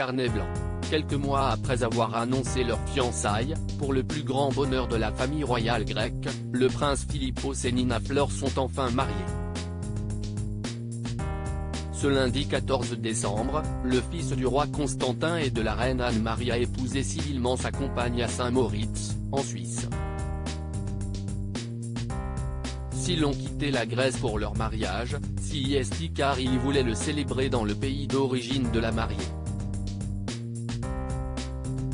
carnet blanc. Quelques mois après avoir annoncé leur fiançailles, pour le plus grand bonheur de la famille royale grecque, le prince Philippos et Nina Flor sont enfin mariés. Ce lundi 14 décembre, le fils du roi Constantin et de la reine Anne-Marie a épousé civilement sa compagne à Saint-Moritz, en Suisse. S'ils ont quitté la Grèce pour leur mariage, c'est car ils voulaient le célébrer dans le pays d'origine de la mariée.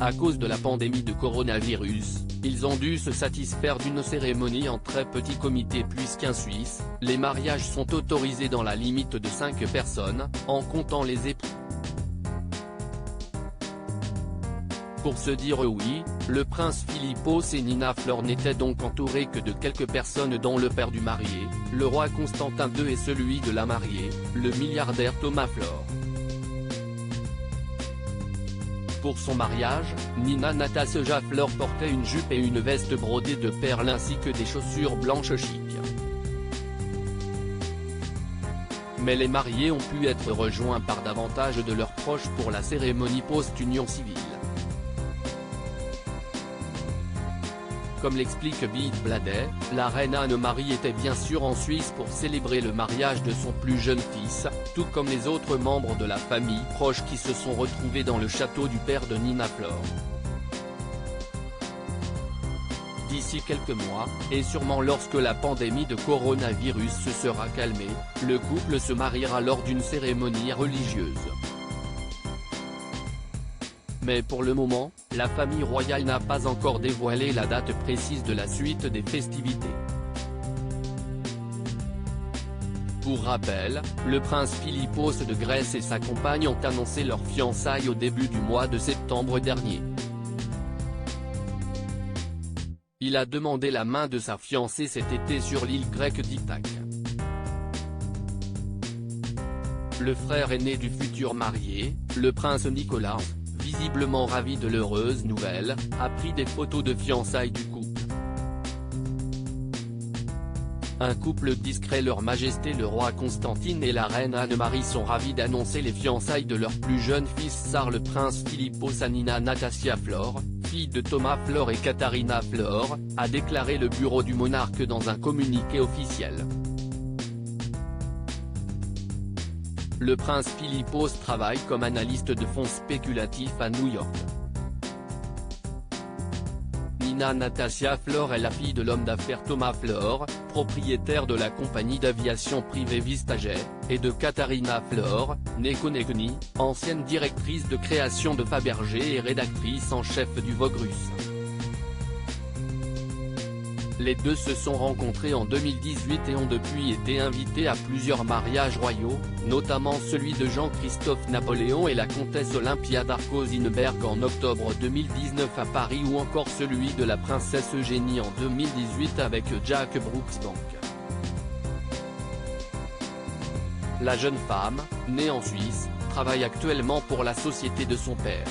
À cause de la pandémie de coronavirus, ils ont dû se satisfaire d'une cérémonie en très petit comité puisqu'en Suisse, les mariages sont autorisés dans la limite de 5 personnes, en comptant les époux. Pour se dire oui, le prince Philippos et Nina Flor n'étaient donc entourés que de quelques personnes dont le père du marié, le roi Constantin II et celui de la mariée, le milliardaire Thomas Flor. Pour son mariage, Nina Natasja Flor portait une jupe et une veste brodée de perles ainsi que des chaussures blanches chic. Mais les mariés ont pu être rejoints par davantage de leurs proches pour la cérémonie post-union civile. Comme l'explique Beat Bladet, la reine Anne-Marie était bien sûr en Suisse pour célébrer le mariage de son plus jeune fils, tout comme les autres membres de la famille proche qui se sont retrouvés dans le château du père de Nina Flor. D'ici quelques mois, et sûrement lorsque la pandémie de coronavirus se sera calmée, le couple se mariera lors d'une cérémonie religieuse. Mais pour le moment, la famille royale n'a pas encore dévoilé la date précise de la suite des festivités. Pour rappel, le prince Philippos de Grèce et sa compagne ont annoncé leur fiançailles au début du mois de septembre dernier. Il a demandé la main de sa fiancée cet été sur l'île grecque d'Ithaque. Le frère aîné du futur marié, le prince Nicolas, visiblement ravi de l'heureuse nouvelle, a pris des photos de fiançailles du couple. Un couple discret. Leur Majesté le roi Constantine et la reine Anne-Marie sont ravis d'annoncer les fiançailles de leur plus jeune fils Tsar le prince Philippos à Nina Natasja Flor, fille de Thomas Flor et Katharina Flor, a déclaré le bureau du monarque dans un communiqué officiel. Le prince Philippos travaille comme analyste de fonds spéculatifs à New York. Nina Natasja Flor est la fille de l'homme d'affaires Thomas Flor, propriétaire de la compagnie d'aviation privée Vistajet, et de Katharina Flor, née Konechny, ancienne directrice de création de Fabergé et rédactrice en chef du Vogue russe. Les deux se sont rencontrés en 2018 et ont depuis été invités à plusieurs mariages royaux, notamment celui de Jean-Christophe Napoléon et la comtesse Olympia d'Arco-Zinneberg en octobre 2019 à Paris ou encore celui de la princesse Eugénie en 2018 avec Jack Brooksbank. La jeune femme, née en Suisse, travaille actuellement pour la société de son père.